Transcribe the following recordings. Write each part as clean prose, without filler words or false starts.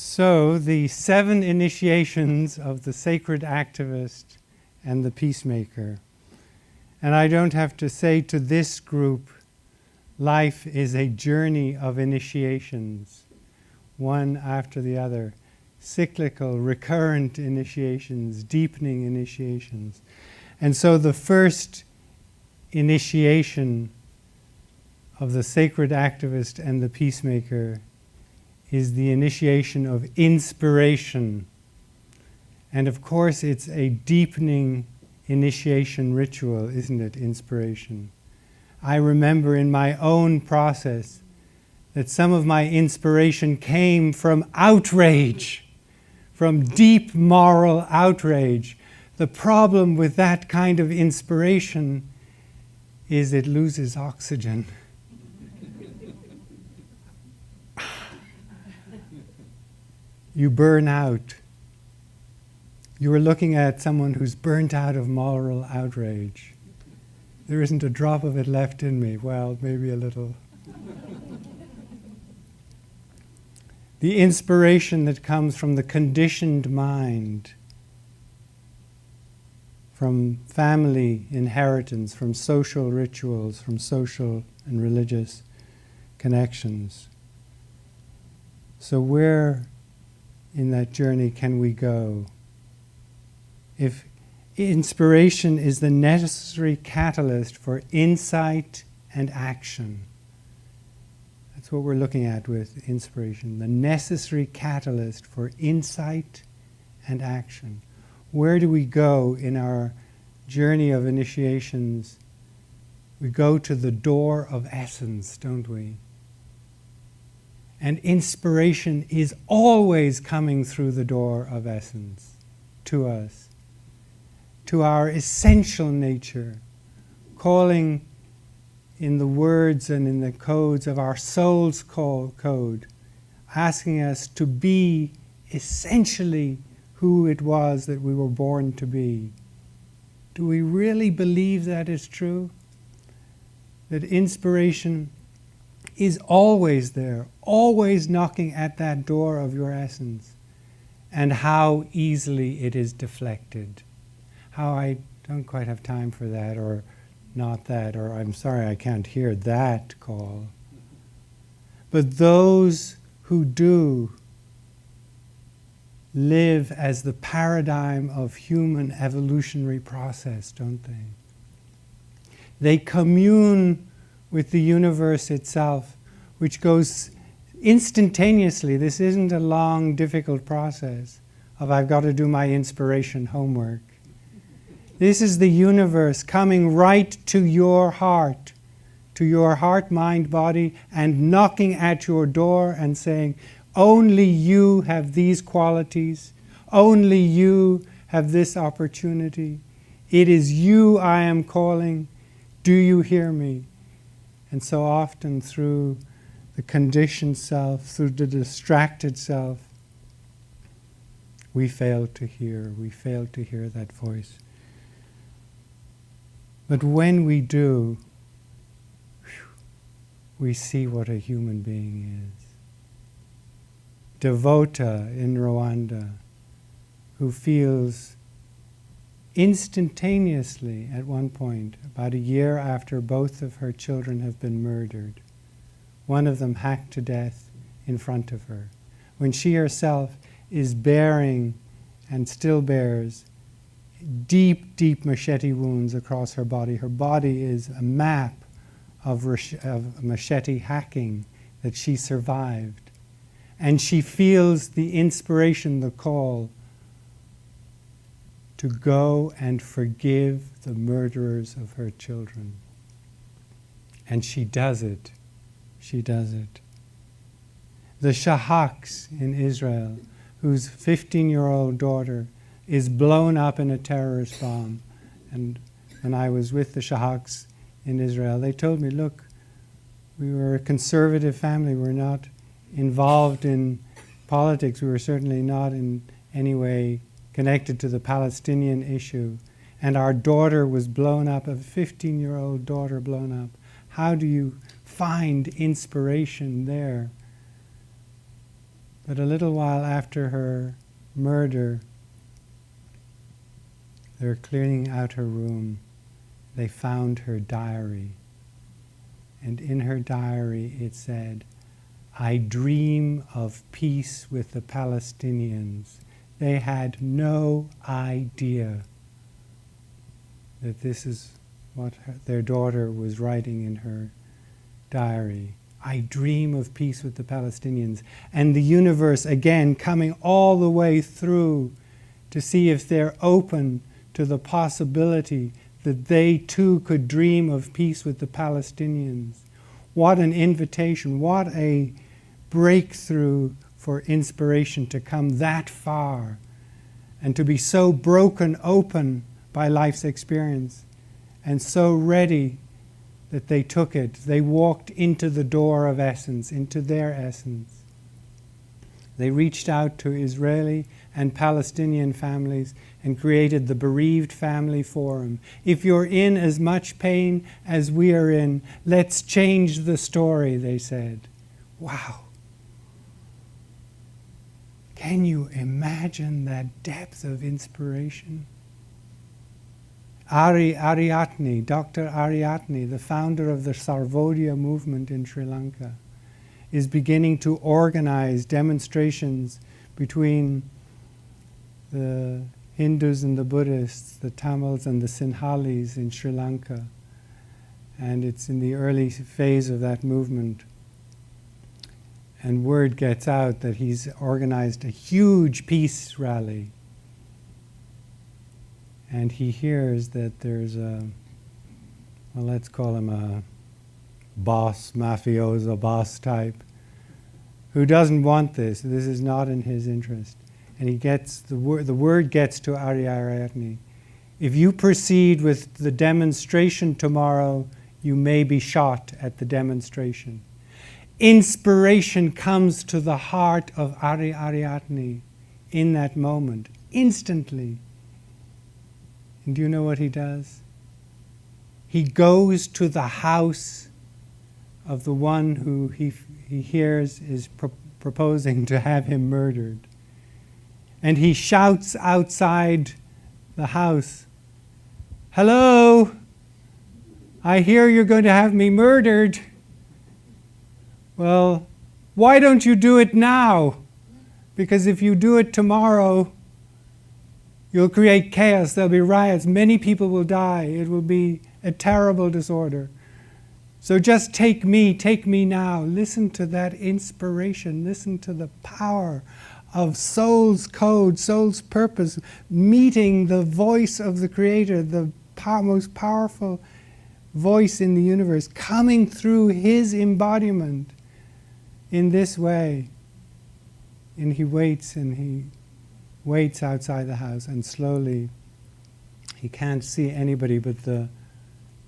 So, the 7 initiations of the sacred activist and the peacemaker. And I don't have to say to this group, life is a journey of initiations, one after the other. Cyclical, recurrent initiations, deepening initiations. And so the first initiation of the sacred activist and the peacemaker is the initiation of inspiration. And of course it's a deepening initiation ritual, isn't it? Inspiration. I remember in my own process that some of my inspiration came from outrage, from deep moral outrage. The problem with that kind of inspiration is it loses oxygen. You burn out. You are looking at someone who's burnt out of moral outrage. There isn't a drop of it left in me. Well, maybe a little. The inspiration that comes from the conditioned mind, from family inheritance, from social rituals, from social and religious connections. So where in that journey can we go? If inspiration is the necessary catalyst for insight and action, that's what we're looking at with inspiration, the necessary catalyst for insight and action. Where do we go in our journey of initiations? We go to the door of essence, don't we? And inspiration is always coming through the door of essence to us, to our essential nature, calling in the words and in the codes of our soul's code, asking us to be essentially who it was that we were born to be. Do we really believe that is true? That inspiration is always there, always knocking at that door of your essence, and how easily it is deflected. How I don't quite have time for that, or not that, or I'm sorry I can't hear that call. But those who do live as the paradigm of human evolutionary process, don't they? They commune with the universe itself, which goes instantaneously. This isn't a long, difficult process of I've got to do my inspiration homework. This is the universe coming right to your heart, mind, body, and knocking at your door and saying, only you have these qualities, only you have this opportunity. It is you I am calling. Do you hear me? And so often through the conditioned self, through the distracted self, we fail to hear that voice. But when we do, we see what a human being is. Devota in Rwanda, who feels instantaneously at one point, about a year after both of her children have been murdered, one of them hacked to death in front of her, when she herself is bearing and still bears deep, deep machete wounds across her body. Her body is a map of machete hacking that she survived. And she feels the inspiration, the call to go and forgive the murderers of her children. And she does it. She does it. The Shahaks in Israel, whose 15-year-old daughter is blown up in a terrorist bomb. And when I was with the Shahaks in Israel, they told me, look, we were a conservative family. We're not involved in politics. We were certainly not in any way connected to the Palestinian issue. And our daughter was blown up, a 15-year-old daughter blown up. How do you find inspiration there? But a little while after her murder, they were cleaning out her room. They found her diary. And in her diary it said, "I dream of peace with the Palestinians." They had no idea that this is what their daughter was writing in her diary. I dream of peace with the Palestinians. And the universe, again, coming all the way through to see if they're open to the possibility that they too could dream of peace with the Palestinians. What an invitation, what a breakthrough for inspiration to come that far and to be so broken open by life's experience and so ready that they took it. They walked into the door of essence, into their essence. They reached out to Israeli and Palestinian families and created the Bereaved Family Forum. If you're in as much pain as we are in, let's change the story, they said. Wow. Can you imagine that depth of inspiration? Ariadne, Dr. Ariadne, the founder of the Sarvodaya movement in Sri Lanka, is beginning to organize demonstrations between the Hindus and the Buddhists, the Tamils and the Sinhalese in Sri Lanka. And it's in the early phase of that movement. And word gets out that he's organized a huge peace rally. And he hears that there's a, well, let's call him a boss, mafioso boss type, who doesn't want this. This is not in his interest. And he gets, the word gets to Ariadne. If you proceed with the demonstration tomorrow, you may be shot at the demonstration. Inspiration comes to the heart of Ariadne in that moment, instantly. And do you know what he does? He goes to the house of the one who he hears is proposing to have him murdered. And he shouts outside the house, "Hello, I hear you're going to have me murdered. Well, why don't you do it now? Because if you do it tomorrow, you'll create chaos, there'll be riots, many people will die, it will be a terrible disorder. So just take me now." Listen to that inspiration, listen to the power of soul's code, soul's purpose, meeting the voice of the Creator, the most powerful voice in the universe, coming through his embodiment in this way. And he waits outside the house, and slowly he can't see anybody, but the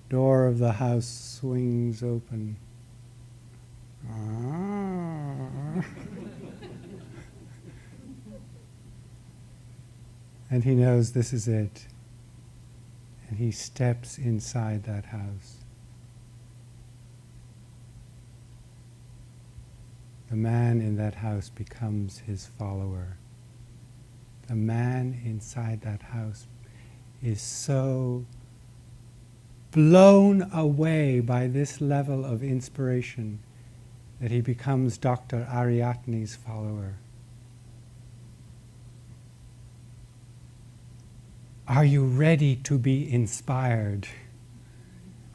door of the house swings open. And he knows this is it. And he steps inside that house. The man in that house becomes his follower. The man inside that house is so blown away by this level of inspiration that he becomes Dr. Ariadne's follower. Are you ready to be inspired?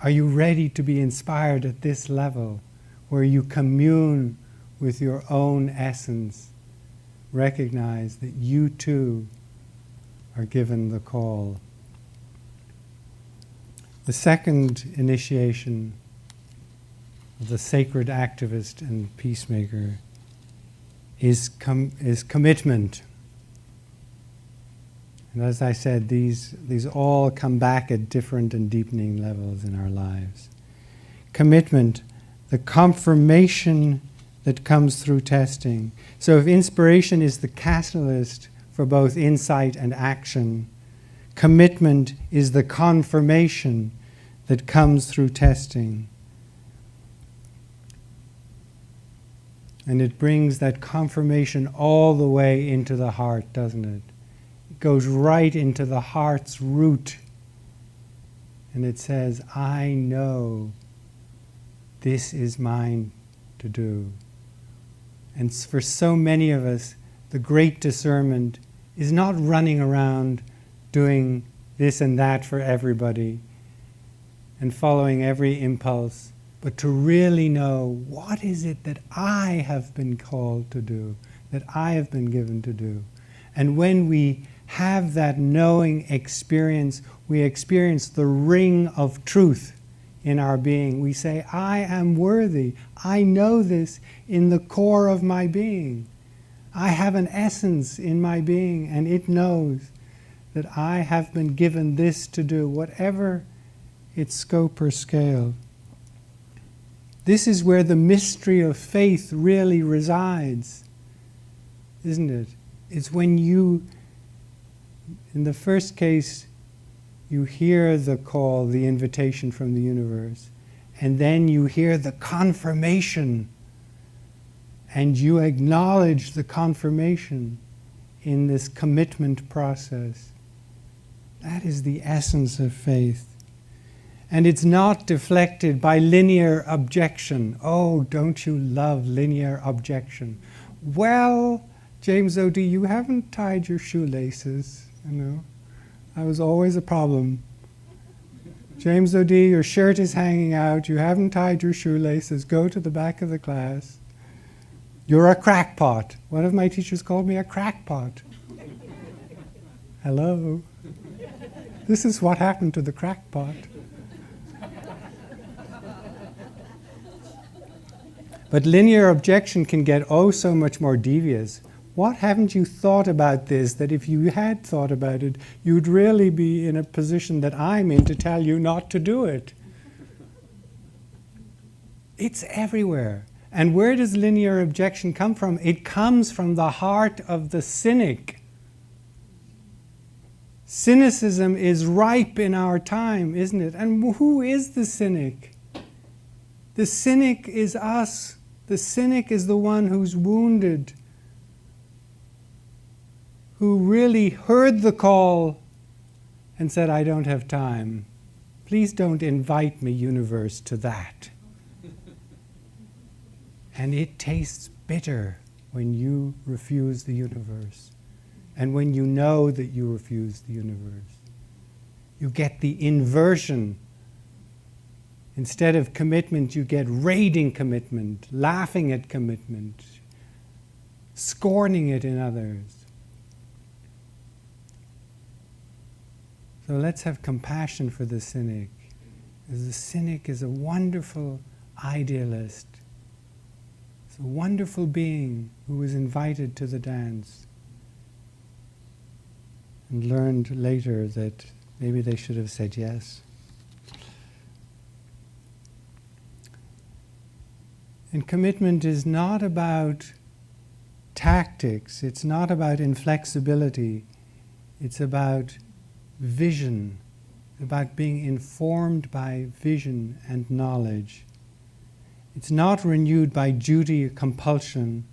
Are you ready to be inspired at this level where you commune with your own essence? Recognize that you too are given the call. The second initiation of the sacred activist and peacemaker is commitment. And as I said, these all come back at different and deepening levels in our lives. Commitment, the confirmation that comes through testing. So if inspiration is the catalyst for both insight and action, commitment is the confirmation that comes through testing. And it brings that confirmation all the way into the heart, doesn't it? It goes right into the heart's root. And it says, I know this is mine to do. And for so many of us, the great discernment is not running around doing this and that for everybody and following every impulse, but to really know, what is it that I have been called to do, that I have been given to do? And when we have that knowing experience, we experience the ring of truth in our being. We say, I am worthy. I know this in the core of my being. I have an essence in my being, and it knows that I have been given this to do, whatever its scope or scale. This is where the mystery of faith really resides, isn't it? It's when you, in the first case, you hear the call, the invitation from the universe, and then you hear the confirmation, and you acknowledge the confirmation in this commitment process. That is the essence of faith. And it's not deflected by linear objection. Oh, don't you love linear objection? Well, James O.D., you haven't tied your shoelaces, you know. That was always a problem. James O.D., your shirt is hanging out, you haven't tied your shoelaces, go to the back of the class. You're a crackpot. One of my teachers called me a crackpot. Hello. This is what happened to the crackpot. But linear objection can get oh so much more devious. What haven't you thought about this, that if you had thought about it, you'd really be in a position that I'm in to tell you not to do it? It's everywhere. And where does linear objection come from? It comes from the heart of the cynic. Cynicism is ripe in our time, isn't it? And who is the cynic? The cynic is us. The cynic is the one who's wounded, who really heard the call and said, I don't have time. Please don't invite me, universe, to that. And it tastes bitter when you refuse the universe. And when you know that you refuse the universe. You get the inversion. Instead of commitment, you get raiding commitment, laughing at commitment, scorning it in others. So let's have compassion for the cynic. Because the cynic is a wonderful idealist. It's a wonderful being who was invited to the dance and learned later that maybe they should have said yes. And commitment is not about tactics, it's not about inflexibility, it's about vision, about being informed by vision and knowledge. It's not renewed by duty or compulsion,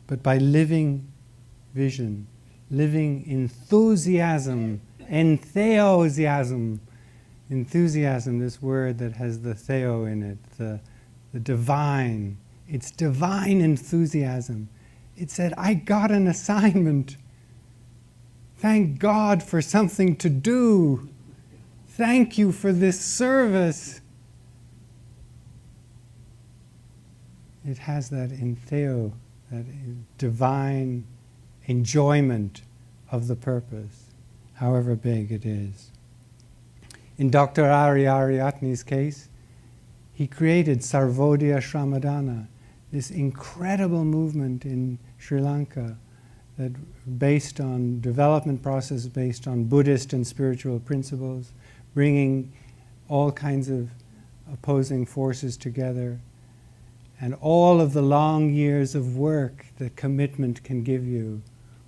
but by living vision, living enthusiasm, entheosiasm. Enthusiasm, this word that has the theo in it, the divine. It's divine enthusiasm. It said, I got an assignment. Thank God for something to do. Thank you for this service. It has that entheo, that divine enjoyment of the purpose, however big it is. In Dr. Ariyaratne's case, he created Sarvodaya Shramadana, this incredible movement in Sri Lanka that based on development process, based on Buddhist and spiritual principles, bringing all kinds of opposing forces together, and all of the long years of work that commitment can give you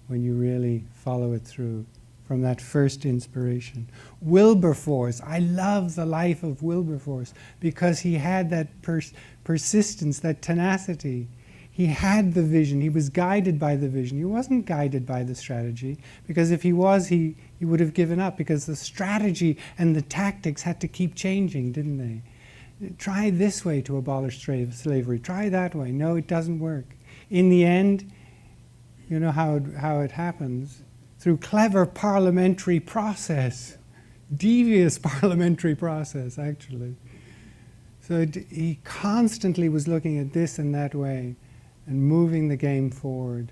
when you really follow it through from that first inspiration. Wilberforce, I love the life of Wilberforce because he had that persistence, that tenacity. He had the vision. He was guided by the vision. He wasn't guided by the strategy, because if he was, he would have given up, because the strategy and the tactics had to keep changing, didn't they? Try this way to abolish slavery. Try that way. No, it doesn't work. In the end, you know how it happens? Through clever parliamentary process. Devious parliamentary process, actually. So he constantly was looking at this and that way and moving the game forward,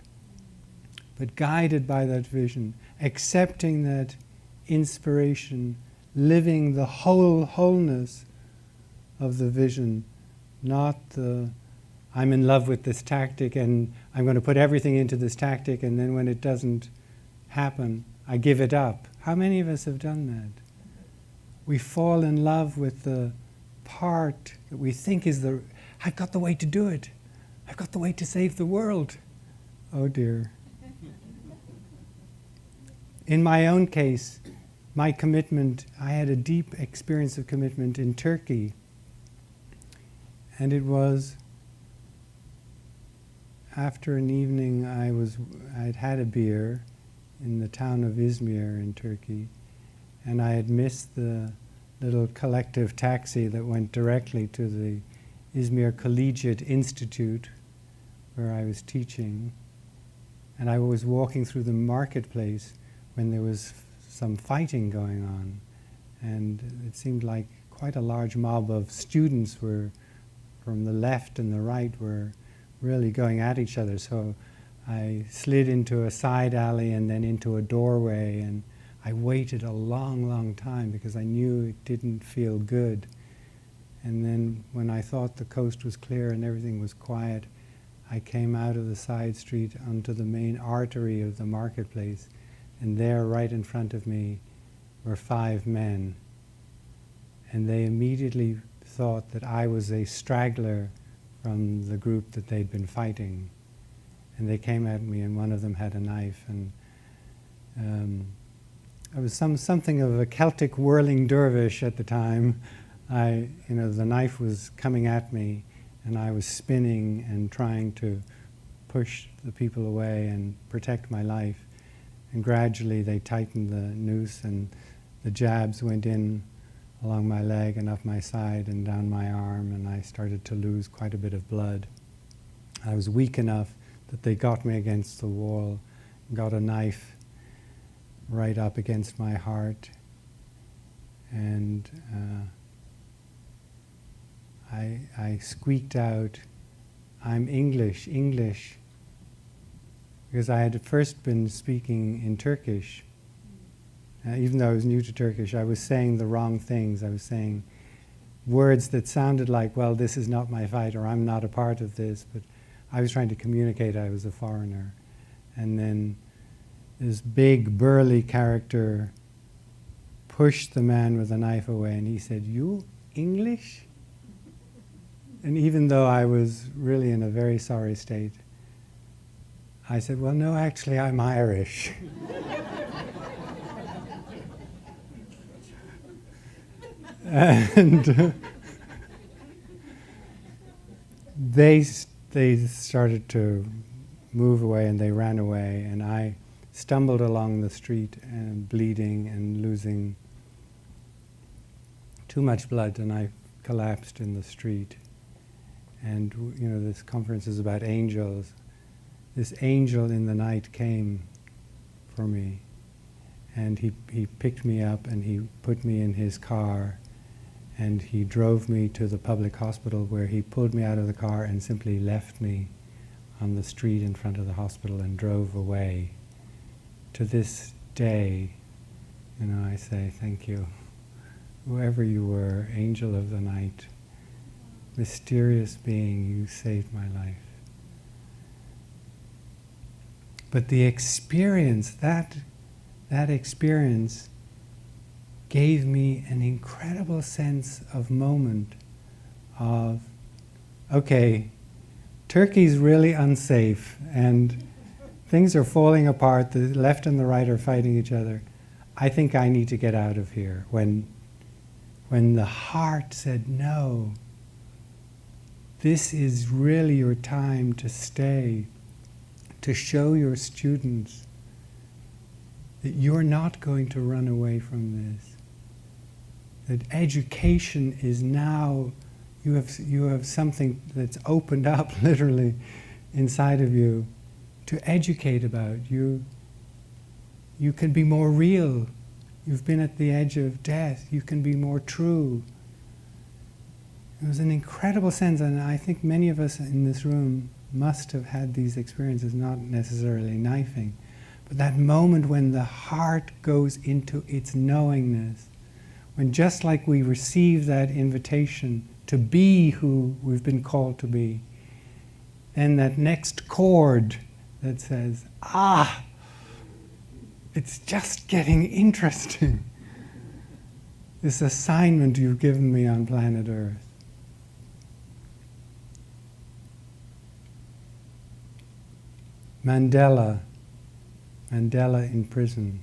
but guided by that vision, accepting that inspiration, living the wholeness of the vision, not the I'm in love with this tactic and I'm going to put everything into this tactic, and then when it doesn't happen, I give it up. How many of us have done that? We fall in love with the part that we think is I've got the way to do it. I've got the way to save the world. Oh dear. In my own case, my commitment, I had a deep experience of commitment in Turkey. And it was after an evening I'd had a beer in the town of Izmir in Turkey, and I had missed the little collective taxi that went directly to the Izmir Collegiate Institute where I was teaching. And I was walking through the marketplace when there was some fighting going on. And it seemed like quite a large mob of students were, from the left and the right, were really going at each other. So I slid into a side alley and then into a doorway, and I waited a long, long time because I knew it didn't feel good. And then when I thought the coast was clear and everything was quiet, I came out of the side street onto the main artery of the marketplace, and there, right in front of me, were 5 men. And they immediately thought that I was a straggler from the group that they'd been fighting. And they came at me, and one of them had a knife. And I was something of a Celtic whirling dervish at the time. The knife was coming at me, and I was spinning and trying to push the people away and protect my life. And gradually they tightened the noose, and the jabs went in along my leg and up my side and down my arm, and I started to lose quite a bit of blood. I was weak enough that they got me against the wall, got a knife right up against my heart, and I squeaked out, "I'm English, English," because I had at first been speaking in Turkish. Even though I was new to Turkish, I was saying the wrong things. I was saying words that sounded like, well, this is not my fight, or I'm not a part of this, but I was trying to communicate I was a foreigner. And then this big, burly character pushed the man with the knife away, and he said, "You English?" And even though I was really in a very sorry state, I said, "Well, no, actually, I'm Irish." And they started to move away, and they ran away, and I stumbled along the street and bleeding and losing too much blood, and I collapsed in the street. And this conference is about angels. This angel in the night came for me, and he picked me up and he put me in his car, and he drove me to the public hospital, where he pulled me out of the car and simply left me on the street in front of the hospital and drove away. To this day, I say, thank you. Whoever you were, angel of the night, mysterious being, you saved my life. But the experience, that experience gave me an incredible sense of moment of, okay, Turkey's really unsafe and things are falling apart, the left and the right are fighting each other. I think I need to get out of here. When the heart said no, this is really your time to stay, to show your students that you're not going to run away from this. That education is now, you have something that's opened up literally inside of you to educate about. You can be more real. You've been at the edge of death. You can be more true. It was an incredible sense, and I think many of us in this room must have had these experiences, not necessarily knifing, but that moment when the heart goes into its knowingness, when just like we receive that invitation to be who we've been called to be, then that next chord that says, it's just getting interesting. This assignment you've given me on planet Earth. Mandela in prison.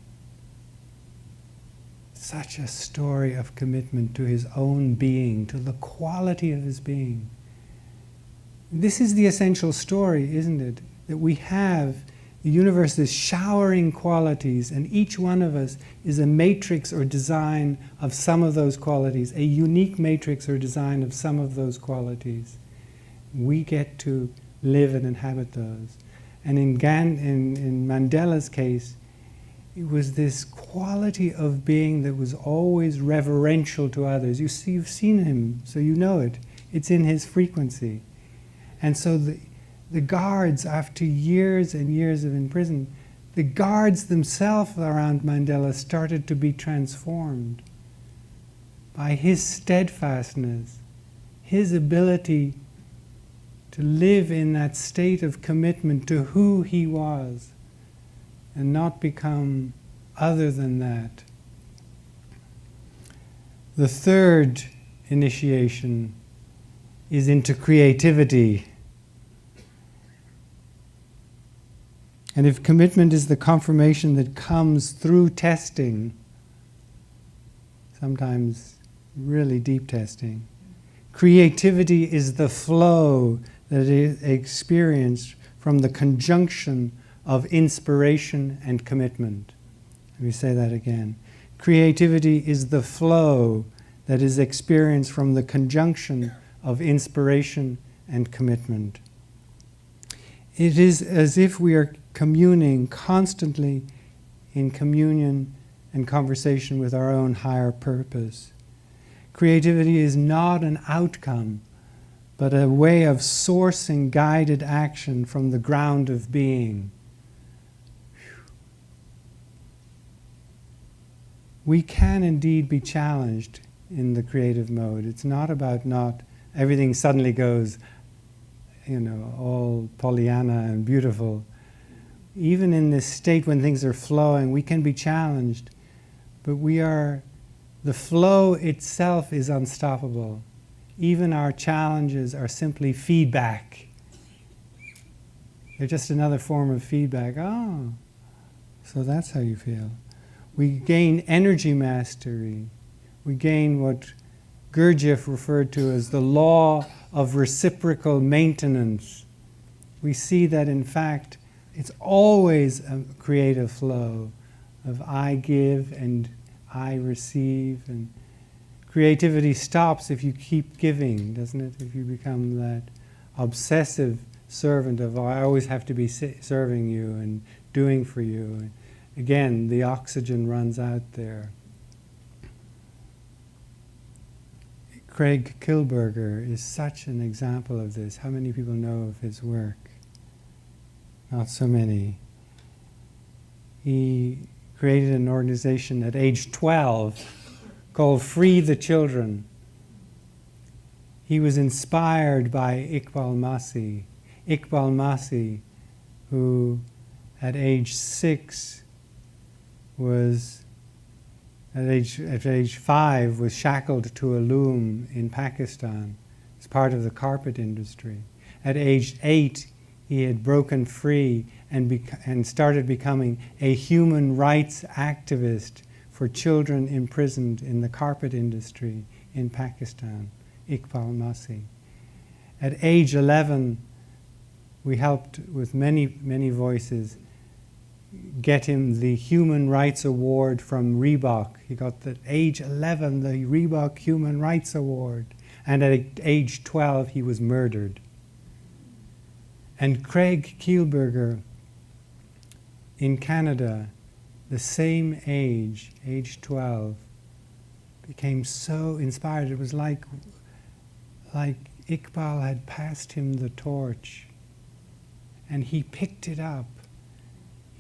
Such a story of commitment to his own being, to the quality of his being. This is the essential story, isn't it? That we have, the universe is showering qualities, and each one of us is a matrix or design of some of those qualities, a unique matrix or design of some of those qualities. We get to live and inhabit those. And in Mandela's case, it was this quality of being that was always reverential to others. You've seen him, so you know it. It's in his frequency. And so the guards, after years and years of in prison, the guards themselves around Mandela started to be transformed by his steadfastness, his ability to live in that state of commitment to who he was and not become other than that. The third initiation is into creativity. And if commitment is the confirmation that comes through testing, sometimes really deep testing, creativity is the flow that is experienced from the conjunction of inspiration and commitment. Let me say that again. Creativity is the flow that is experienced from the conjunction of inspiration and commitment. It is as if we are communing constantly in communion and conversation with our own higher purpose. Creativity is not an outcome, but a way of sourcing guided action from the ground of being. We can indeed be challenged in the creative mode. It's not about everything suddenly goes, all Pollyanna and beautiful. Even in this state when things are flowing, we can be challenged, but the flow itself is unstoppable. Even our challenges are simply feedback. They're just another form of feedback. So that's how you feel. We gain energy mastery. We gain what Gurdjieff referred to as the law of reciprocal maintenance. We see that in fact it's always a creative flow of I give and I receive, and creativity stops if you keep giving, doesn't it? If you become that obsessive servant of, I always have to be serving you and doing for you. Again, the oxygen runs out there. Craig Kilberger is such an example of this. How many people know of his work? Not so many. He created an organization at age 12 called Free the Children. He was inspired by Iqbal Masih, who at age 6 at age 5 was shackled to a loom in Pakistan as part of the carpet industry. At age 8, he had broken free and started becoming a human rights activist for children imprisoned in the carpet industry in Pakistan, Iqbal Masih. At age 11, we helped with many, many voices get him the Human Rights Award from Reebok. He got at age 11 the Reebok Human Rights Award. And at age 12, he was murdered. And Craig Kielburger in Canada, the same age, age 12, became so inspired. It was like Iqbal had passed him the torch, and he picked it up.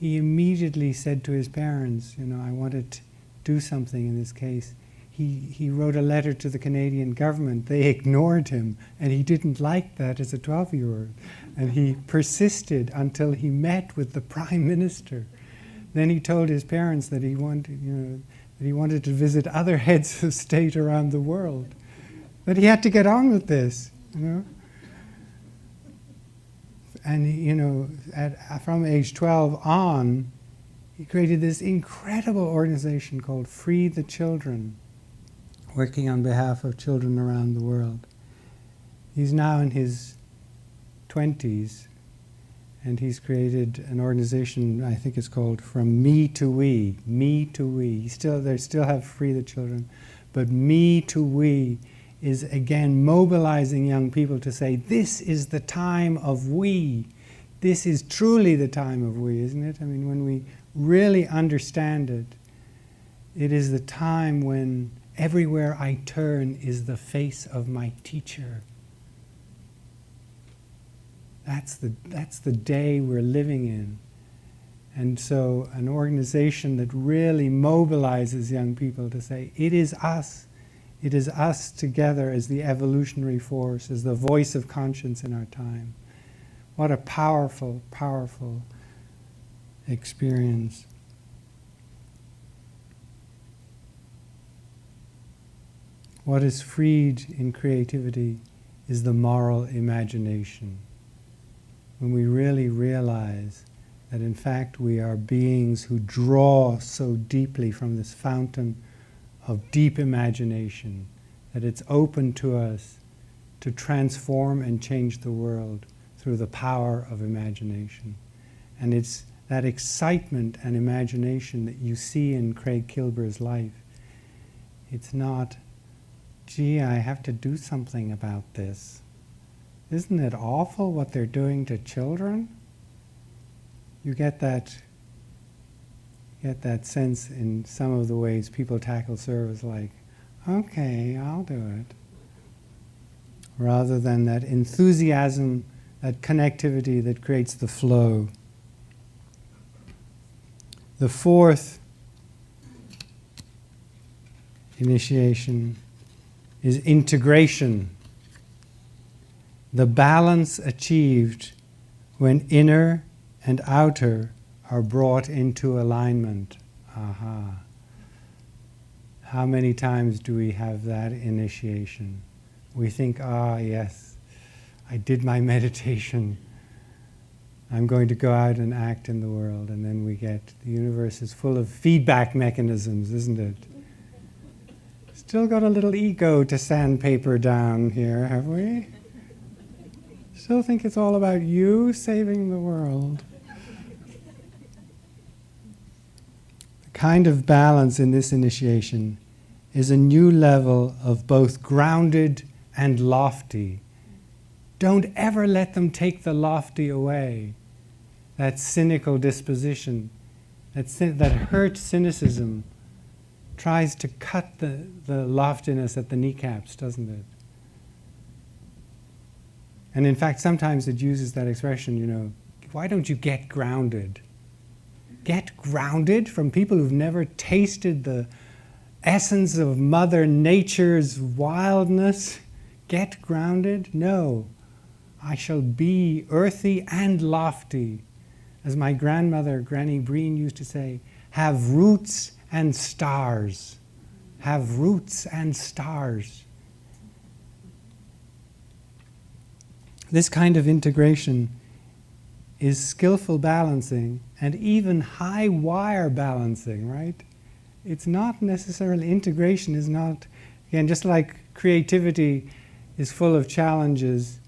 He immediately said to his parents, I want to do something in this case. He wrote a letter to the Canadian government. They ignored him, and he didn't like that as a 12-year-old. And he persisted until he met with the Prime Minister. Then he told his parents that he wanted to visit other heads of state around the world. But he had to get on with this, And from age 12 on, he created this incredible organization called Free the Children, working on behalf of children around the world. He's now in his 20s, and he's created an organization, I think it's called From Me to We, Me to We. They still have Free the Children, but Me to We is again mobilizing young people to say, this is the time of we. This is truly the time of we, isn't it? I mean, when we really understand it, it is the time when everywhere I turn is the face of my teacher. That's the day we're living in. And so an organization that really mobilizes young people to say, it is us. It is us together as the evolutionary force, as the voice of conscience in our time. What a powerful, powerful experience. What is freed in creativity is the moral imagination. When we really realize that in fact we are beings who draw so deeply from this fountain of deep imagination, that it's open to us to transform and change the world through the power of imagination. And it's that excitement and imagination that you see in Craig Kilbur's life. It's not, gee, I have to do something about this. Isn't it awful what they're doing to children? You get that sense in some of the ways people tackle service, like, okay, I'll do it. Rather than that enthusiasm, that connectivity that creates the flow. The fourth initiation is integration. The balance achieved when inner and outer are brought into alignment. Aha. How many times do we have that initiation? We think, yes, I did my meditation. I'm going to go out and act in the world. And then we get, the universe is full of feedback mechanisms, isn't it? Still got a little ego to sandpaper down here, have we? Still think it's all about you saving the world. The kind of balance in this initiation is a new level of both grounded and lofty. Don't ever let them take the lofty away. That cynical disposition, that hurt cynicism tries to cut the loftiness at the kneecaps, doesn't it? And in fact, sometimes it uses that expression, why don't you get grounded? Get grounded from people who've never tasted the essence of Mother Nature's wildness? Get grounded? No. I shall be earthy and lofty. As my grandmother, Granny Breen, used to say, have roots and stars. Have roots and stars. This kind of integration is skillful balancing and even high wire balancing, right? It's not necessarily, integration is not, again, just like creativity is full of challenges,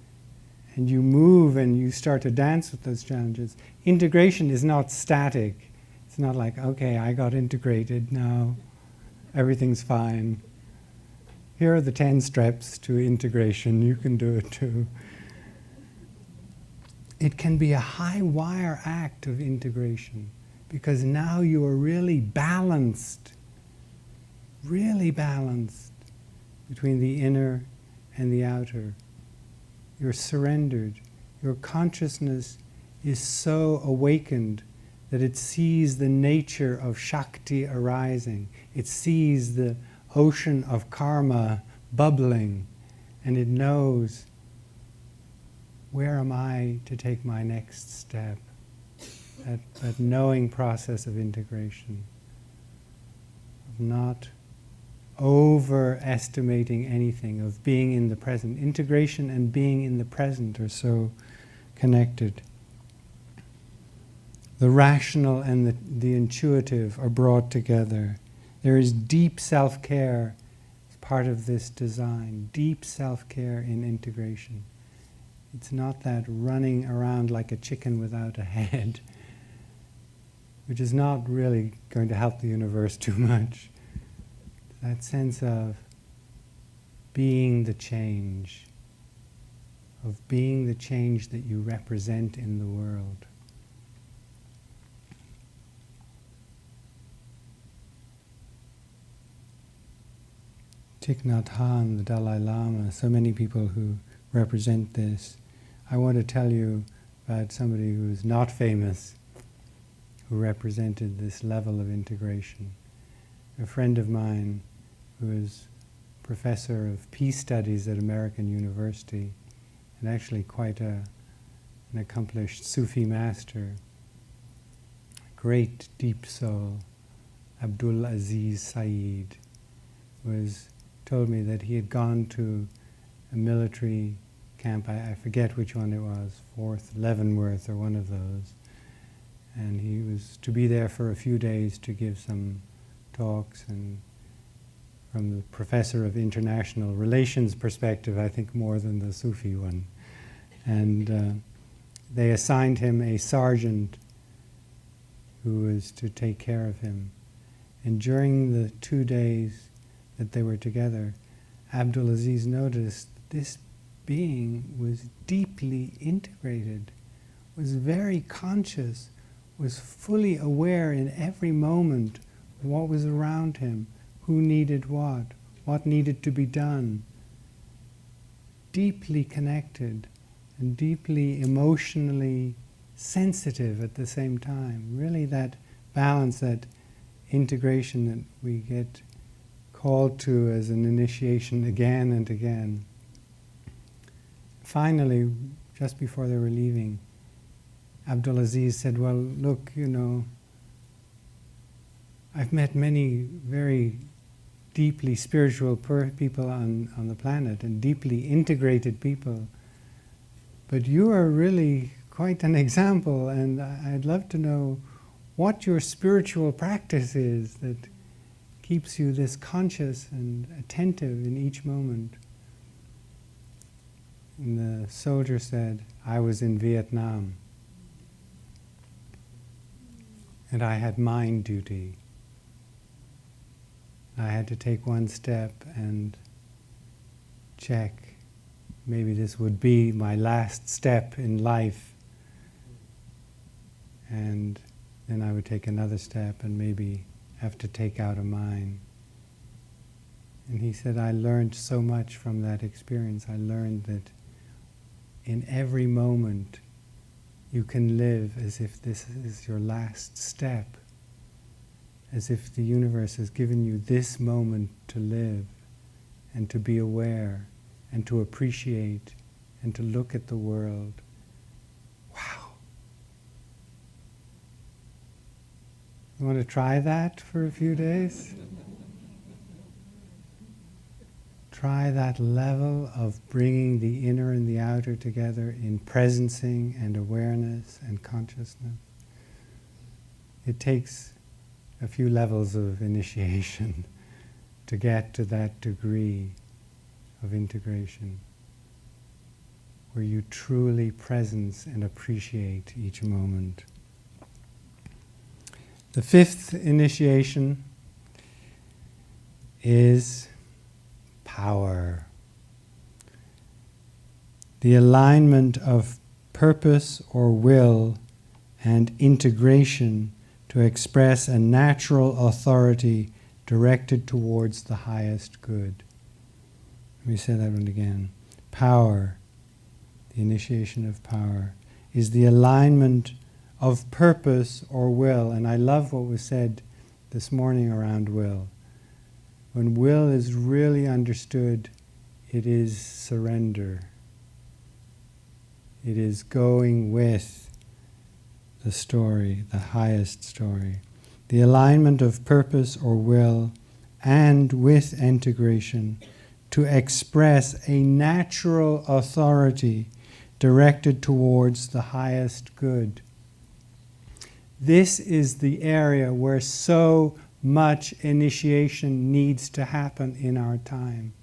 and you move and you start to dance with those challenges. Integration is not static. It's not like, okay, I got integrated, now everything's fine. Here are the 10 steps to integration, you can do it too. It can be a high wire act of integration, because now you are really balanced between the inner and the outer. You're surrendered. Your consciousness is so awakened that it sees the nature of Shakti arising. It sees the ocean of karma bubbling, and it knows, where am I to take my next step? That knowing process of integration, of not overestimating anything, of being in the present. Integration and being in the present are so connected. The rational and the intuitive are brought together. There is deep self-care as part of this design, deep self-care in integration. It's not that running around like a chicken without a head, which is not really going to help the universe too much. That sense of being the change, of being the change that you represent in the world. Thich Nhat Hanh, the Dalai Lama, so many people who represent this. I want to tell you about somebody who is not famous, who represented this level of integration. A friend of mine who is professor of peace studies at American University, and actually quite an accomplished Sufi master, great deep soul, Abdul Aziz Saeed, told me that he had gone to a military camp, I forget which one it was, 4th Leavenworth or one of those, and he was to be there for a few days to give some talks, and from the professor of international relations perspective, I think more than the Sufi one. And they assigned him a sergeant who was to take care of him. And during the 2 days that they were together, Abdulaziz noticed this being was deeply integrated, was very conscious, was fully aware in every moment of what was around him, who needed what needed to be done. Deeply connected and deeply emotionally sensitive at the same time. Really that balance, that integration that we get called to as an initiation again and again. Finally, just before they were leaving, Abdulaziz said, well, look, I've met many very deeply spiritual people on the planet and deeply integrated people, but you are really quite an example, and I'd love to know what your spiritual practice is that keeps you this conscious and attentive in each moment. And the soldier said, I was in Vietnam, and I had mind duty. I had to take one step and check, maybe this would be my last step in life. And then I would take another step and maybe have to take out a mine. And he said, I learned so much from that experience. I learned that in every moment you can live as if this is your last step, as if the universe has given you this moment to live and to be aware and to appreciate and to look at the world. Wow. You want to try that for a few days? Try that level of bringing the inner and the outer together in presencing and awareness and consciousness. It takes a few levels of initiation to get to that degree of integration, where you truly presence and appreciate each moment. The fifth initiation is power. The alignment of purpose or will and integration to express a natural authority directed towards the highest good. Let me say that one again. Power, the initiation of power, is the alignment of purpose or will. And I love what was said this morning around will. When will is really understood, it is surrender. It is going with the story, the highest story. The alignment of purpose or will and with integration to express a natural authority directed towards the highest good. This is the area where so much initiation needs to happen in our time.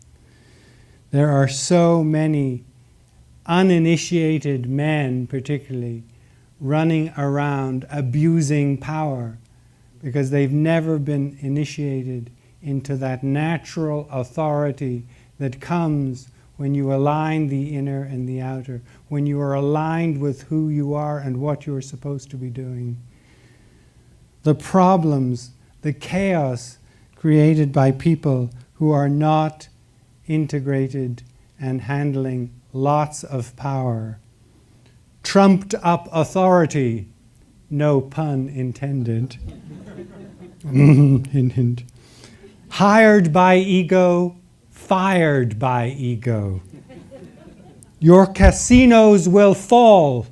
There are so many uninitiated men, particularly, running around abusing power because they've never been initiated into that natural authority that comes when you align the inner and the outer, when you are aligned with who you are and what you're supposed to be doing. The problems, the chaos created by people who are not integrated and handling lots of power, trumped up authority, no pun intended, hired by ego, fired by ego. Your casinos will fall.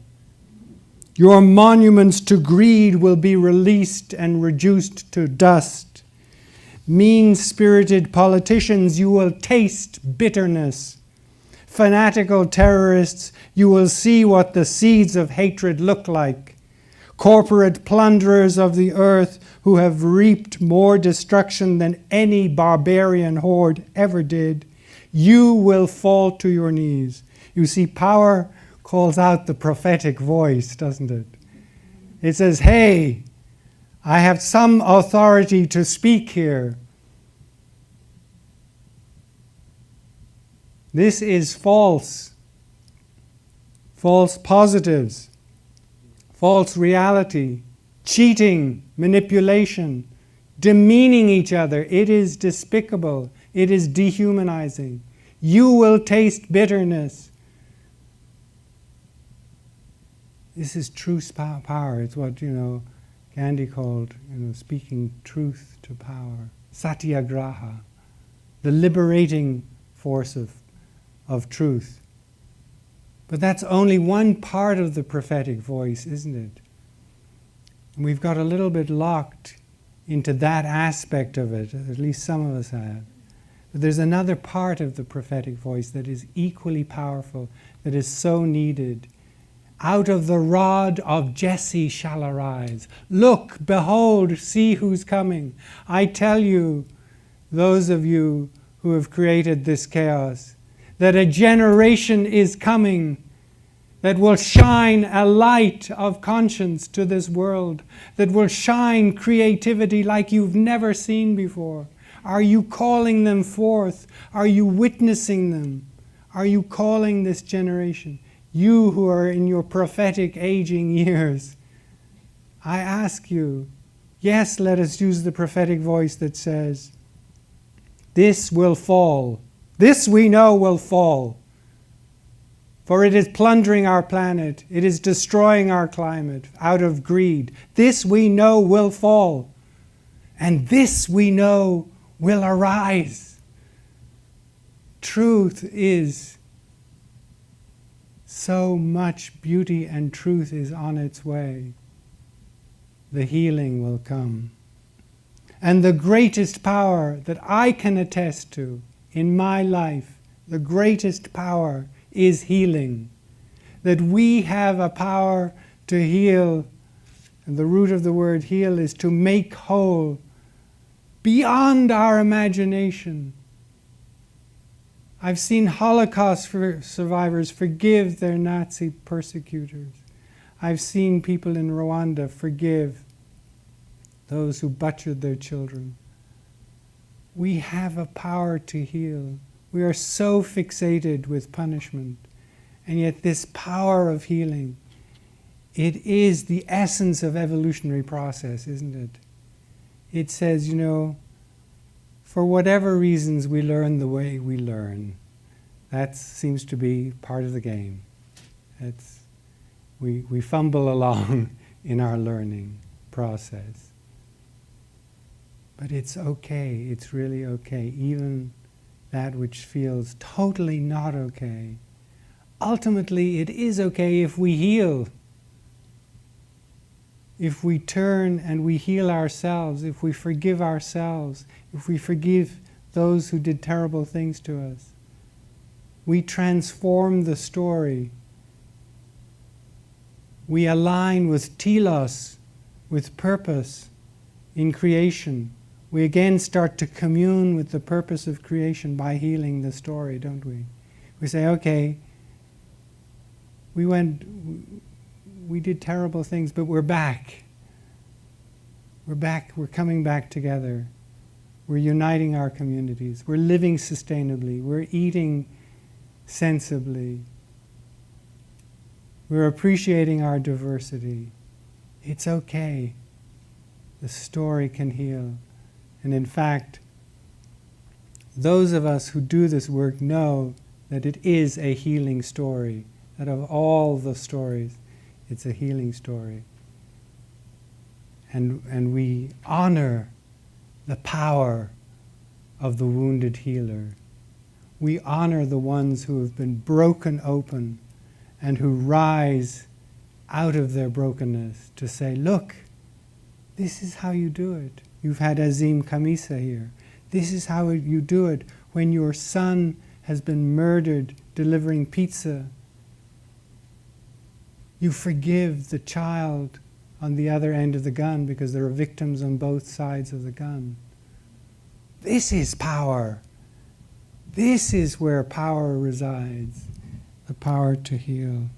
Your monuments to greed will be released and reduced to dust. Mean-spirited politicians, you will taste bitterness. Fanatical terrorists, you will see what the seeds of hatred look like. Corporate plunderers of the earth who have reaped more destruction than any barbarian horde ever did, you will fall to your knees. You see, power calls out the prophetic voice, doesn't it? It says, hey, I have some authority to speak here. This is false. False positives. False reality. Cheating. Manipulation. Demeaning each other. It is despicable. It is dehumanizing. You will taste bitterness. This is true power. It's what, Gandhi called, speaking truth to power. Satyagraha. The liberating force of truth. But that's only one part of the prophetic voice, isn't it? And we've got a little bit locked into that aspect of it, at least some of us have. But there's another part of the prophetic voice that is equally powerful, that is so needed. Out of the rod of Jesse shall arise. Look, behold, see who's coming. I tell you, those of you who have created this chaos, that a generation is coming that will shine a light of conscience to this world, that will shine creativity like you've never seen before. Are you calling them forth? Are you witnessing them? Are you calling this generation? You who are in your prophetic aging years, I ask you, yes, let us use the prophetic voice that says, this will fall. This we know will fall. For it is plundering our planet. It is destroying our climate out of greed. This we know will fall. And this we know will arise. Truth is so much beauty and truth is on its way. The healing will come. And the greatest power that I can attest to in my life, the greatest power is healing. That we have a power to heal, and the root of the word heal is to make whole, beyond our imagination. I've seen Holocaust survivors forgive their Nazi persecutors. I've seen people in Rwanda forgive those who butchered their children. We have a power to heal. We are so fixated with punishment. And yet this power of healing, it is the essence of evolutionary process, isn't it? It says, you know, for whatever reasons we learn the way we learn. That seems to be part of the game. We fumble along in our learning process. But it's okay, it's really okay, even that which feels totally not okay. Ultimately, it is okay if we heal. If we turn and we heal ourselves, if we forgive ourselves, if we forgive those who did terrible things to us. We transform the story. We align with telos, with purpose in creation. We again start to commune with the purpose of creation by healing the story, don't we? We say, okay, we did terrible things, but we're back. We're back, we're coming back together. We're uniting our communities. We're living sustainably. We're eating sensibly. We're appreciating our diversity. It's okay. The story can heal. And in fact, those of us who do this work know that it is a healing story. That of all the stories, it's a healing story. And we honor the power of the wounded healer. We honor the ones who have been broken open and who rise out of their brokenness to say, look, this is how you do it. You've had Azim Khamisa here. This is how you do it when your son has been murdered delivering pizza. You forgive the child on the other end of the gun because there are victims on both sides of the gun. This is power. This is where power resides, the power to heal.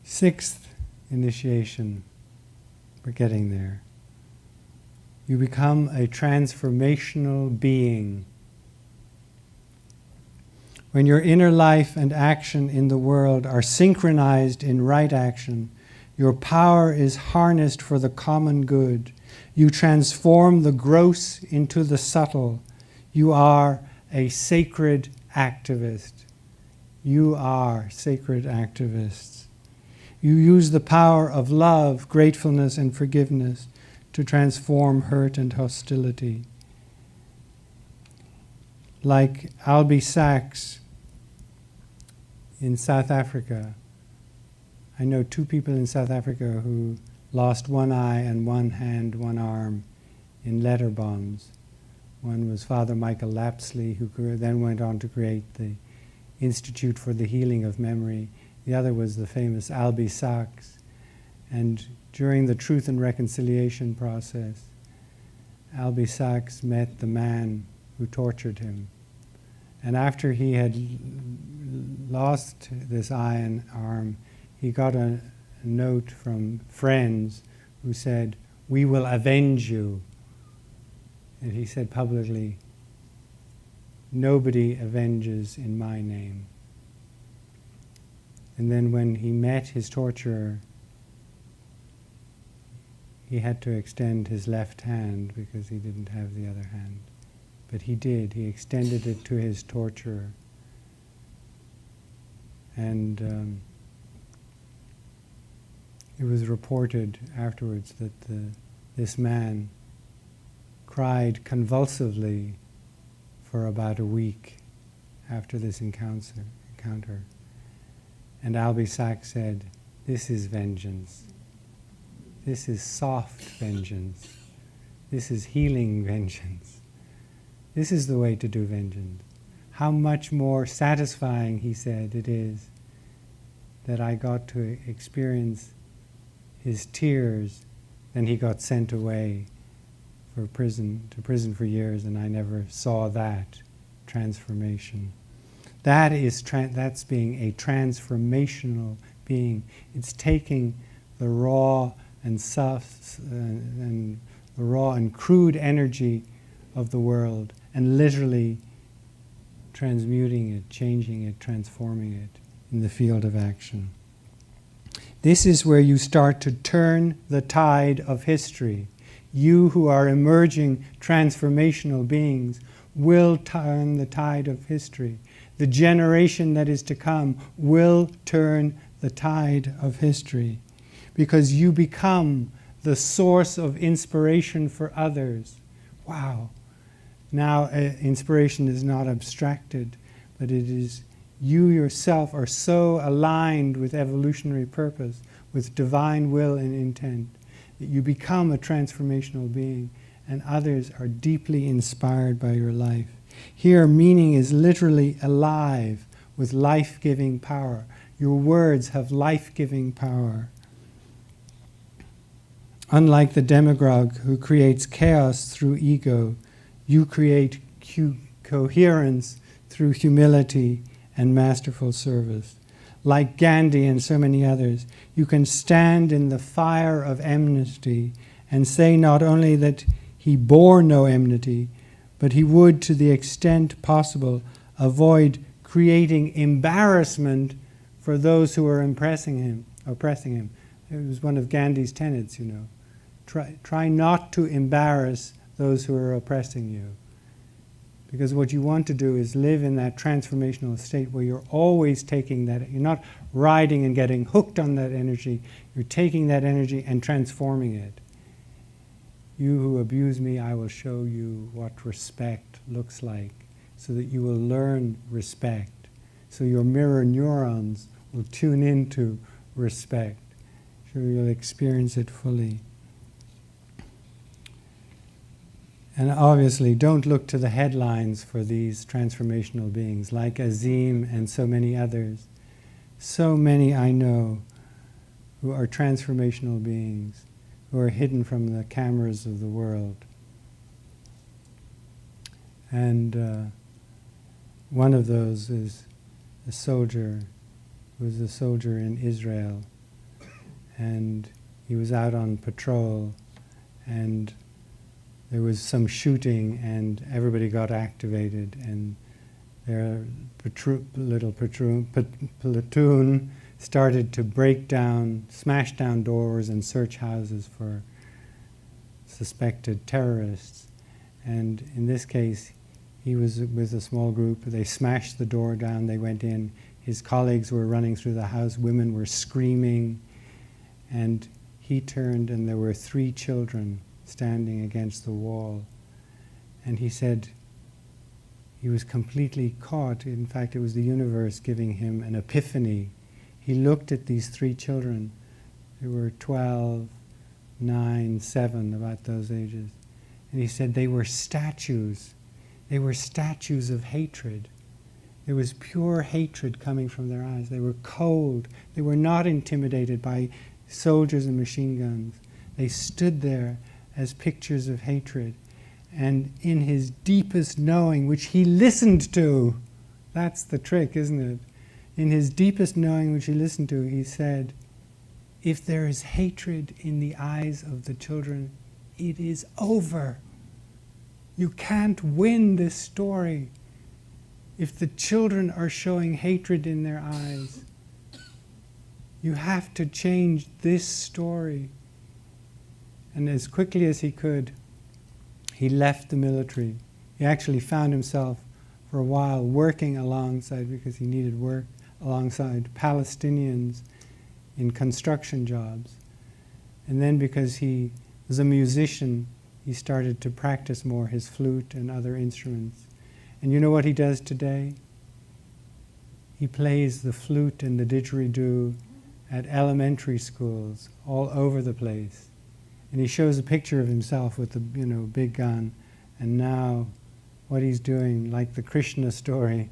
Sixth initiation, we're getting there. You become a transformational being. When your inner life and action in the world are synchronized in right action, your power is harnessed for the common good. You transform the gross into the subtle. You are a sacred activist. You are sacred activists. You use the power of love, gratefulness, and forgiveness to transform hurt and hostility. Like Albie Sachs in South Africa. I know 2 people in South Africa who lost one eye and one hand, one arm in letter bombs. One was Father Michael Lapsley, who then went on to create the Institute for the Healing of Memory. The other was the famous Albie Sachs. And during the Truth and Reconciliation process, Albie Sachs met the man who tortured him. And after he had lost this eye and arm, he got a note from friends who said, "We will avenge you." And he said publicly, "Nobody avenges in my name." And then when he met his torturer, he had to extend his left hand because he didn't have the other hand. But he did. He extended it to his torturer. And it was reported afterwards that this man cried convulsively for about a week after this encounter. And Albie Sachs said, "This is vengeance. This is soft vengeance. This is healing vengeance. This is the way to do vengeance." How much more satisfying, he said, it is that I got to experience his tears, then he got sent away to prison for years, and I never saw that transformation. That's being a transformational being. It's taking the raw and the raw and crude energy of the world and literally transmuting it, changing it, transforming it in the field of action. This is where you start to turn the tide of history. You who are emerging transformational beings will turn the tide of history. The generation that is to come will turn the tide of history, because you become the source of inspiration for others. Wow. Now inspiration is not abstracted, but it is you yourself are so aligned with evolutionary purpose, with divine will and intent, that you become a transformational being, and others are deeply inspired by your life. Here, meaning is literally alive with life-giving power. Your words have life-giving power. Unlike the demagogue who creates chaos through ego, you create coherence through humility and masterful service. Like Gandhi and so many others, you can stand in the fire of enmity and say not only that he bore no enmity, but he would, to the extent possible, avoid creating embarrassment for those who are oppressing him. It was one of Gandhi's tenets, Try not to embarrass those who are oppressing you. Because what you want to do is live in that transformational state where you're always taking that, you're not riding and getting hooked on that energy, you're taking that energy and transforming it. You who abuse me, I will show you what respect looks like, so that you will learn respect. So your mirror neurons will tune into respect. So you'll experience it fully. And obviously, don't look to the headlines for these transformational beings, like Azim and so many others. So many I know who are transformational beings, who are hidden from the cameras of the world. And one of those is a soldier, who was a soldier in Israel. And he was out on patrol, and there was some shooting, and everybody got activated, and their little platoon started to break down, smash down doors and search houses for suspected terrorists. And in this case, he was with a small group. They smashed the door down, they went in. His colleagues were running through the house, women were screaming, and he turned, and there were 3 children standing against the wall. And he said he was completely caught. In fact, it was the universe giving him an epiphany. He looked at these 3 children. They were 12, 9, 7, about those ages. And he said they were statues. They were statues of hatred. There was pure hatred coming from their eyes. They were cold. They were not intimidated by soldiers and machine guns. They stood there as pictures of hatred. And in his deepest knowing, which he listened to, that's the trick, isn't it? In his deepest knowing, which he listened to, he said, if there is hatred in the eyes of the children, it is over. You can't win this story. If the children are showing hatred in their eyes, you have to change this story. And as quickly as he could, he left the military. He actually found himself for a while working alongside, because he needed work, alongside Palestinians in construction jobs. And then because he was a musician, he started to practice more his flute and other instruments. And you know what he does today? He plays the flute and the didgeridoo at elementary schools all over the place. And he shows a picture of himself with the big gun. And now what he's doing, like the Krishna story,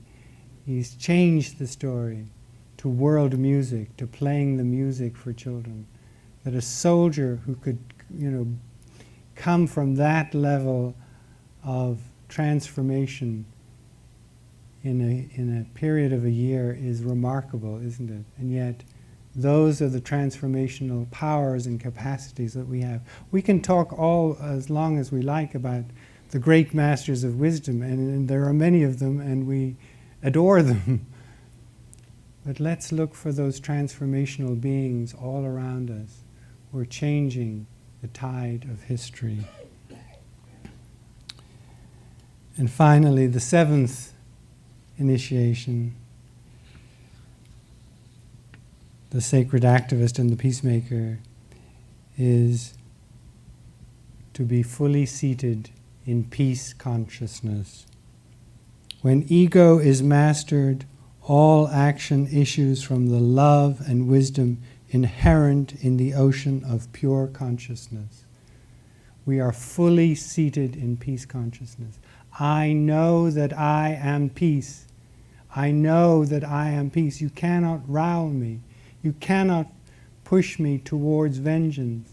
he's changed the story. to world music, to playing the music for children. That a soldier who could, come from that level of transformation in a period of a year is remarkable, isn't it? And yet, those are the transformational powers and capacities that we have. We can talk all as long as we like about the great masters of wisdom, and there are many of them, and we adore them. But let's look for those transformational beings all around us who are changing the tide of history. And finally, the seventh initiation, the sacred activist and the peacemaker, is to be fully seated in peace consciousness. When ego is mastered, all action issues from the love and wisdom inherent in the ocean of pure consciousness. We are fully seated in peace consciousness. I know that I am peace. I know that I am peace. You cannot rile me. You cannot push me towards vengeance.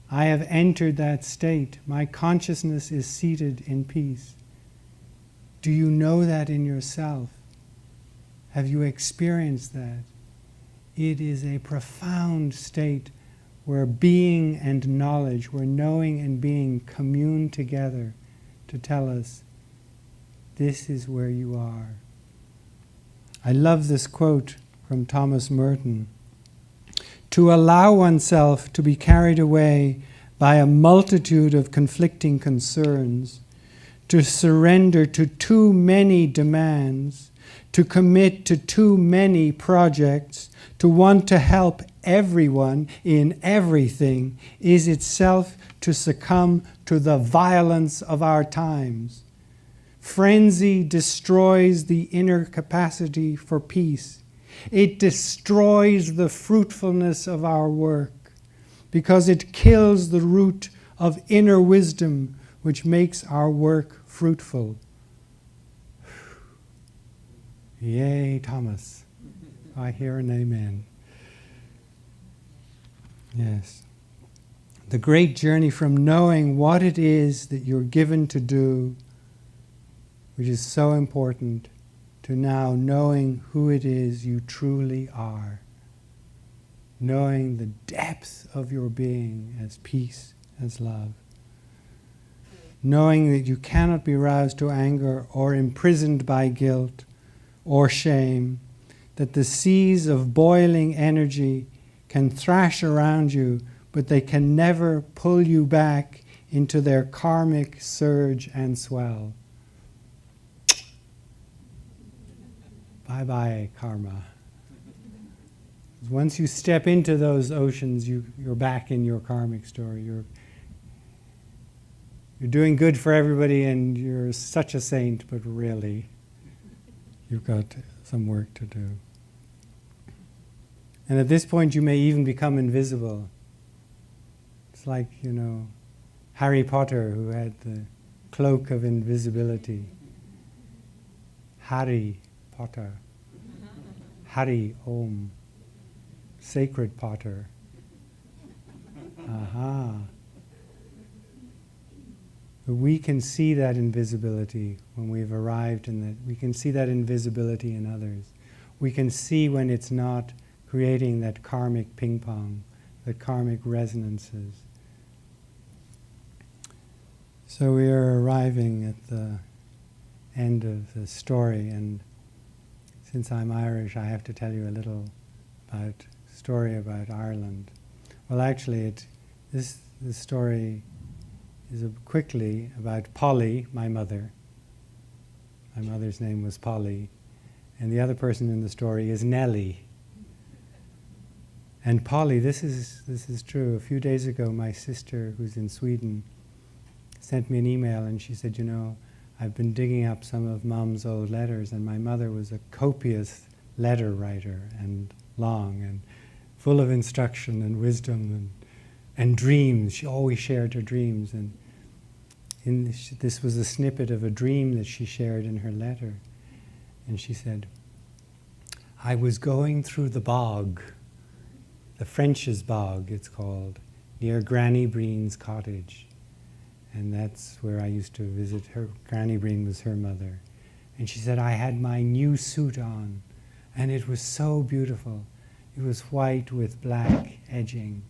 I have entered that state. My consciousness is seated in peace. Do you know that in yourself? Have you experienced that? It is a profound state where being and knowledge, where knowing and being commune together to tell us, this is where you are. I love this quote from Thomas Merton. To allow oneself to be carried away by a multitude of conflicting concerns, to surrender to too many demands, to commit to too many projects, to want to help everyone in everything, is itself to succumb to the violence of our times. Frenzy destroys the inner capacity for peace. It destroys the fruitfulness of our work because it kills the root of inner wisdom which makes our work fruitful. Yay, Thomas. I hear an amen. Yes. The great journey from knowing what it is that you're given to do, which is so important, to now knowing who it is you truly are. Knowing the depth of your being as peace, as love. Knowing that you cannot be roused to anger or imprisoned by guilt or shame, that the seas of boiling energy can thrash around you, but they can never pull you back into their karmic surge and swell. Bye-bye, karma. Once you step into those oceans, you're back in your karmic story. You're doing good for everybody and you're such a saint, but really, you've got some work to do. And at this point, you may even become invisible. It's like, Harry Potter, who had the cloak of invisibility. Harry Potter. Hari Om. Sacred Potter. Aha. But we can see that invisibility when we've arrived in that. We can see that invisibility in others. We can see when it's not creating that karmic ping pong, the karmic resonances. So we are arriving at the end of the story, and since I'm Irish, I have to tell you a little story about Ireland. Well, actually, this story is quickly about Polly, my mother. My mother's name was Polly, and the other person in the story is Nellie. And Polly, this is true. A few days ago, my sister, who's in Sweden, sent me an email, and she said, I've been digging up some of Mom's old letters, and my mother was a copious letter writer, and long, and full of instruction and wisdom and dreams. She always shared her dreams, and this was a snippet of a dream that she shared in her letter. And she said, I was going through the bog, the French's Bog it's called, near Granny Breen's cottage. And that's where I used to visit her. Granny Breen was her mother. And she said, I had my new suit on, and it was so beautiful. It was white with black edging,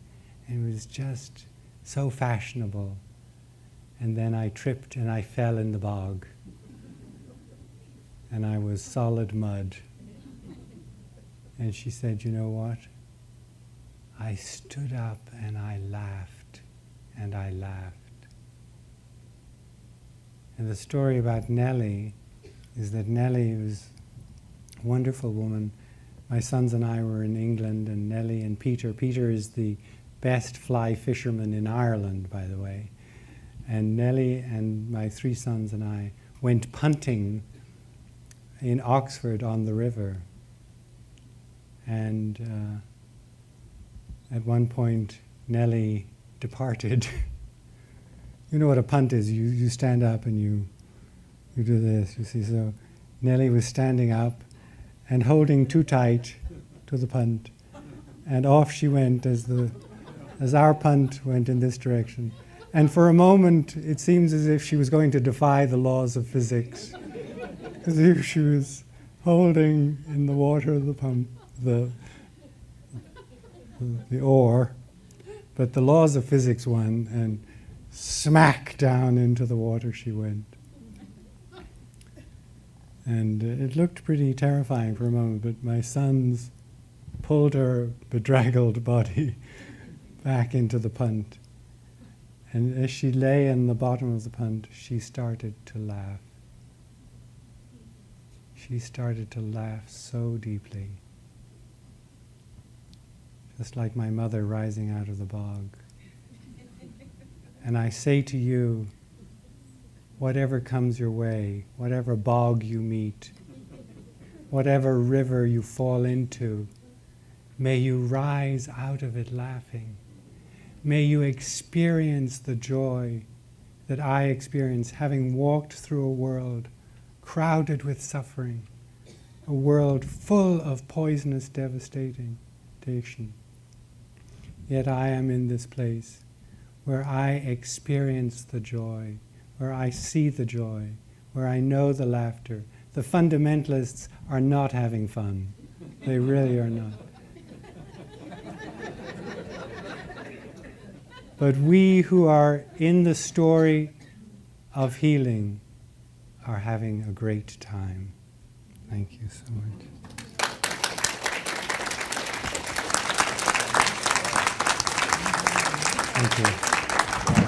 and it was just so fashionable. And then I tripped and I fell in the bog. And I was solid mud. And she said, you know what? I stood up and I laughed, and I laughed. And the story about Nellie is that Nellie was a wonderful woman. My sons and I were in England, and Nellie and Peter. Peter is the best fly fisherman in Ireland, by the way. And Nellie and my 3 sons and I went punting in Oxford on the river. And at one point, Nellie departed. You know what a punt is. You stand up and you do this, you see. So Nellie was standing up and holding too tight to the punt. And off she went as our punt went in this direction. And for a moment, it seems as if she was going to defy the laws of physics. As if she was holding in the water the pump, the oar, but the laws of physics won, and smack down into the water she went. And it looked pretty terrifying for a moment, but my sons pulled her bedraggled body back into the punt. And as she lay in the bottom of the punt, she started to laugh. She started to laugh so deeply. Just like my mother rising out of the bog. And I say to you, whatever comes your way, whatever bog you meet, whatever river you fall into, may you rise out of it laughing. May you experience the joy that I experience, having walked through a world crowded with suffering, a world full of poisonous devastation. Yet I am in this place where I experience the joy, where I see the joy, where I know the laughter. The fundamentalists are not having fun. They really are not. But we who are in the story of healing are having a great time. Thank you so much. Thank you.